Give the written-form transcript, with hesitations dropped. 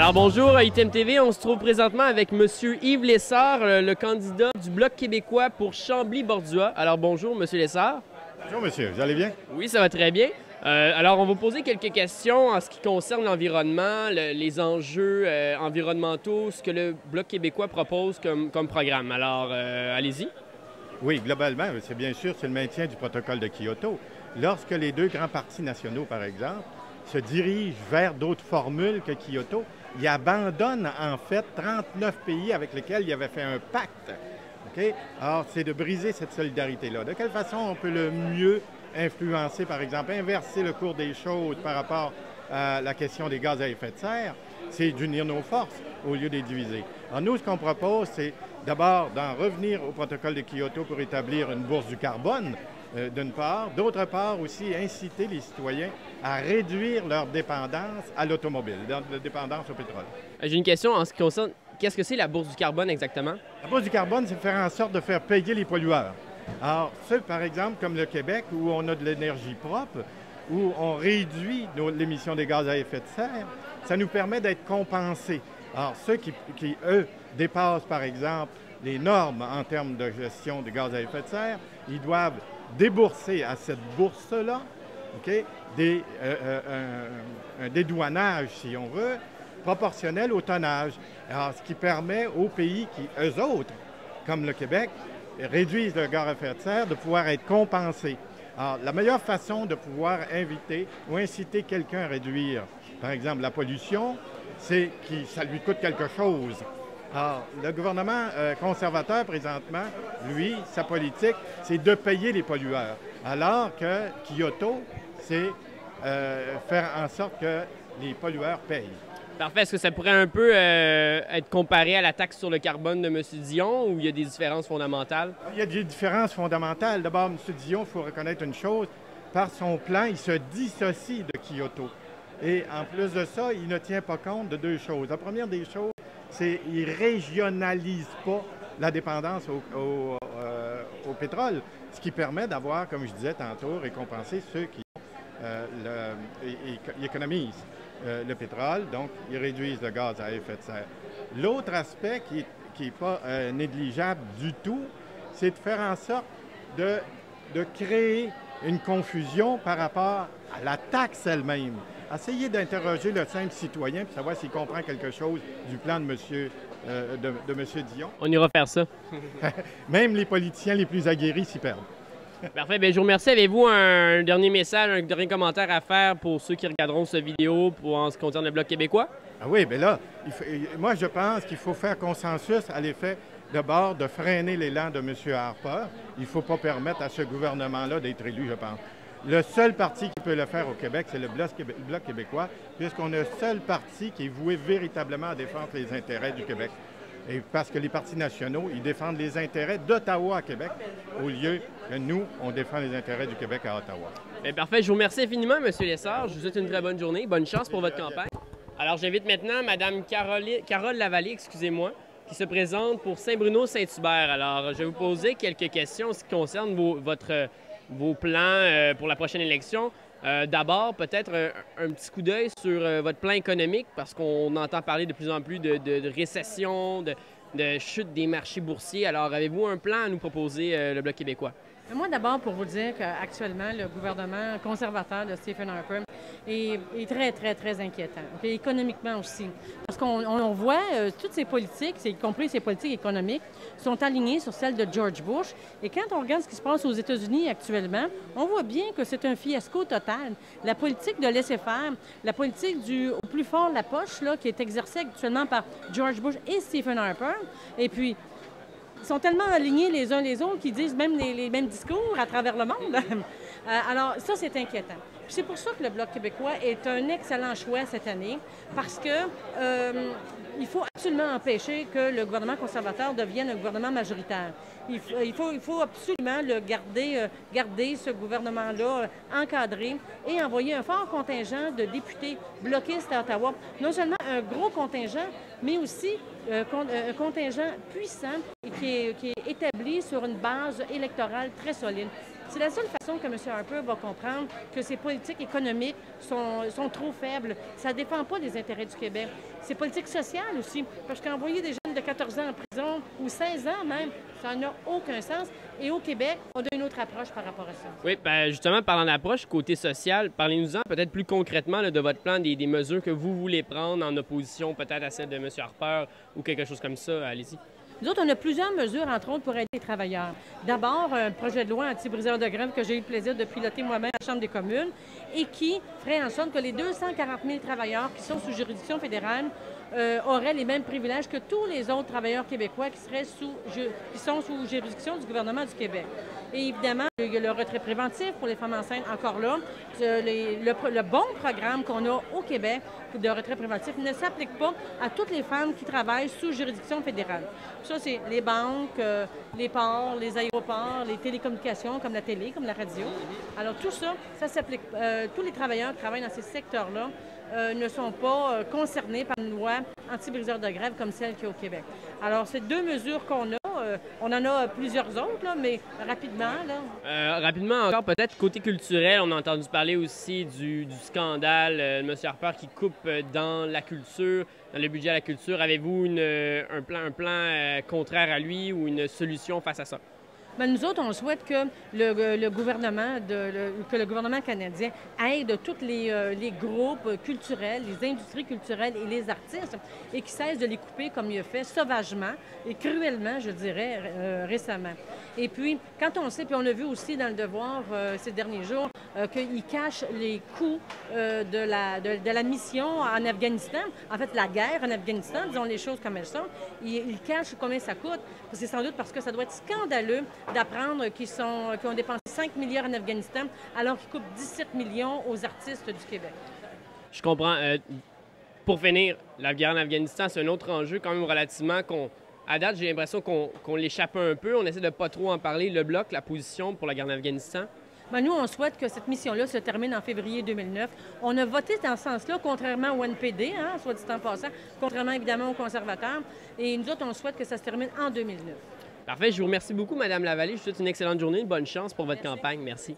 Alors bonjour à ITM TV, on se trouve présentement avec Monsieur Yves Lessard, le candidat du Bloc québécois pour Chambly-Bordua. Alors bonjour Monsieur Lessard. Bonjour monsieur, vous allez bien? Oui, ça va très bien. Alors on va vous poser quelques questions en ce qui concerne l'environnement, les enjeux environnementaux, ce que le Bloc québécois propose comme programme. Alors allez-y. Oui, globalement, c'est bien sûr, c'est le maintien du protocole de Kyoto. Lorsque les deux grands partis nationaux, par exemple, se dirigent vers d'autres formules que Kyoto, ils abandonnent en fait 39 pays avec lesquels ils avaient fait un pacte. Okay? Alors, c'est de briser cette solidarité-là. De quelle façon on peut le mieux influencer, par exemple, inverser le cours des choses par rapport à la question des gaz à effet de serre? C'est d'unir nos forces au lieu de les diviser. Alors, nous, ce qu'on propose, c'est d'abord d'en revenir au protocole de Kyoto pour établir une bourse du carbone, d'une part. D'autre part, aussi inciter les citoyens à réduire leur dépendance à l'automobile, leur dépendance au pétrole. J'ai une question en ce qui concerne, qu'est-ce que c'est la bourse du carbone exactement? La bourse du carbone, c'est faire en sorte de faire payer les pollueurs. Alors, ceux, par exemple, comme le Québec, où on a de l'énergie propre, où on réduit l'émission des gaz à effet de serre, ça nous permet d'être compensés. Alors, ceux qui, eux, dépassent, par exemple, les normes en termes de gestion des gaz à effet de serre, ils doivent débourser à cette bourse-là, okay, un dédouanage, si on veut, proportionnel au tonnage. Alors, ce qui permet aux pays qui, eux autres, comme le Québec, réduisent le gaz à effet de serre, de pouvoir être compensés. Alors, la meilleure façon de pouvoir inviter ou inciter quelqu'un à réduire, par exemple, la pollution, c'est que ça lui coûte quelque chose. Alors, le gouvernement conservateur, présentement, lui, sa politique, c'est de payer les pollueurs. Alors que Kyoto, c'est faire en sorte que les pollueurs payent. Parfait. Est-ce que ça pourrait un peu être comparé à la taxe sur le carbone de M. Dion ou il y a des différences fondamentales? Il y a des différences fondamentales. D'abord, M. Dion, il faut reconnaître une chose. Par son plan, il se dissocie de Kyoto. Et en plus de ça, il ne tient pas compte de deux choses. La première des choses, c'est qu'il ne régionalise pas la dépendance au pétrole, ce qui permet d'avoir, comme je disais tantôt, récompenser ceux qui économisent le pétrole, donc ils réduisent le gaz à effet de serre. L'autre aspect qui n'est pas négligeable du tout, c'est de faire en sorte de créer une confusion par rapport à la taxe elle-même. Essayez d'interroger le simple citoyen pour savoir s'il comprend quelque chose du plan de M. Dion. On ira faire ça. Même les politiciens les plus aguerris s'y perdent. Parfait. Bien, je vous remercie. Avez-vous un dernier message, un dernier commentaire à faire pour ceux qui regarderont cette vidéo en ce qui concerne le Bloc québécois? Ah oui, bien là, moi je pense qu'il faut faire consensus à l'effet d'abord de freiner l'élan de M. Harper. Il ne faut pas permettre à ce gouvernement-là d'être élu, je pense. Le seul parti qui peut le faire au Québec, c'est le Bloc québécois, puisqu'on est le seul parti qui est voué véritablement à défendre les intérêts du Québec. Et parce que les partis nationaux, ils défendent les intérêts d'Ottawa à Québec, au lieu que nous, on défend les intérêts du Québec à Ottawa. Bien, parfait. Je vous remercie infiniment, M. Lessard. Je vous souhaite une très bonne journée. Bonne chance pour votre campagne. Alors, j'invite maintenant Mme Carole Lavallée, excusez-moi, qui se présente pour Saint-Bruno-Saint-Hubert. Alors, je vais vous poser quelques questions en ce qui concerne vos plans pour la prochaine élection. D'abord, peut-être un petit coup d'œil sur votre plan économique, parce qu'on entend parler de plus en plus de récession, de chute des marchés boursiers. Alors, avez-vous un plan à nous proposer, le Bloc québécois? Moi, d'abord, pour vous dire qu'actuellement, le gouvernement conservateur de Stephen Harper est très, très, très inquiétant. Okay? Économiquement aussi. Parce qu'on voit toutes ces politiques, y compris ces politiques économiques, sont alignées sur celles de George Bush. Et quand on regarde ce qui se passe aux États-Unis actuellement, on voit bien que c'est un fiasco total. La politique de laisser-faire, la politique au plus fort la poche, là, qui est exercée actuellement par George Bush et Stephen Harper, et puis ils sont tellement alignés les uns les autres qu'ils disent même les mêmes discours à travers le monde. Alors, ça, c'est inquiétant. Puis c'est pour ça que le Bloc québécois est un excellent choix cette année, parce que il faut absolument empêcher que le gouvernement conservateur devienne un gouvernement majoritaire. Il faut absolument garder ce gouvernement-là encadré et envoyer un fort contingent de députés bloquistes à Ottawa. Non seulement un gros contingent, mais aussi un contingent puissant et qui est établi sur une base électorale très solide. C'est la seule façon que M. Harper va comprendre que ses politiques économiques sont trop faibles. Ça ne défend pas les intérêts du Québec. Ses politiques sociales aussi, parce qu'envoyer des jeunes de 14 ans en prison, ou 16 ans même, ça n'a aucun sens. Et au Québec, on a une autre approche par rapport à ça. Oui, bien justement, parlant d'approche, côté social, parlez-nous-en peut-être plus concrètement là, de votre plan, des mesures que vous voulez prendre en opposition peut-être à celle de M. Harper ou quelque chose comme ça. Allez-y. Nous autres, on a plusieurs mesures, entre autres, pour aider les travailleurs. D'abord, un projet de loi anti-briseur de grève que j'ai eu le plaisir de piloter moi-même à la Chambre des communes et qui ferait en sorte que les 240 000 travailleurs qui sont sous juridiction fédérale auraient les mêmes privilèges que tous les autres travailleurs québécois qui sont sous juridiction du gouvernement du Québec. Et évidemment, il y a le retrait préventif pour les femmes enceintes, encore là. Le bon programme qu'on a au Québec de retrait préventif ne s'applique pas à toutes les femmes qui travaillent sous juridiction fédérale. Ça, c'est les banques, les ports, les aéroports, les télécommunications, comme la télé, comme la radio. Alors tout ça, ça s'applique. Tous les travailleurs qui travaillent dans ces secteurs-là ne sont pas concernés par une loi anti-briseur de grève comme celle qu'il y a au Québec. Alors, c'est deux mesures qu'on a. On en a plusieurs autres, là, mais rapidement. Là. Rapidement encore, peut-être côté culturel, on a entendu parler aussi du scandale de M. Harper qui coupe dans la culture, dans le budget à la culture. Avez-vous un plan contraire à lui ou une solution face à ça? Bien, nous autres, on souhaite que le gouvernement canadien aide tous les groupes culturels, les industries culturelles et les artistes et qui cesse de les couper comme il a fait sauvagement et cruellement, je dirais, récemment. Et puis, quand on sait, puis on a vu aussi dans le Devoir ces derniers jours, qu'il cache les coûts de la mission en Afghanistan, en fait, la guerre en Afghanistan, disons les choses comme elles sont, il cache combien ça coûte. C'est sans doute parce que ça doit être scandaleux d'apprendre qu'ils ont dépensé 5 milliards en Afghanistan alors qu'ils coupent 17 millions aux artistes du Québec. Je comprends. Pour finir, la guerre en Afghanistan, c'est un autre enjeu quand même relativement à date, j'ai l'impression qu'on l'échappe un peu. On essaie de pas trop en parler. Le Bloc, la position pour la guerre en Afghanistan? Bien, nous, on souhaite que cette mission-là se termine en février 2009. On a voté dans ce sens-là, contrairement au NPD, soit dit en passant, contrairement évidemment aux conservateurs. Et nous autres, on souhaite que ça se termine en 2009. Parfait. Je vous remercie beaucoup, Mme Lavallée. Je vous souhaite une excellente journée, une bonne chance pour votre campagne. Merci.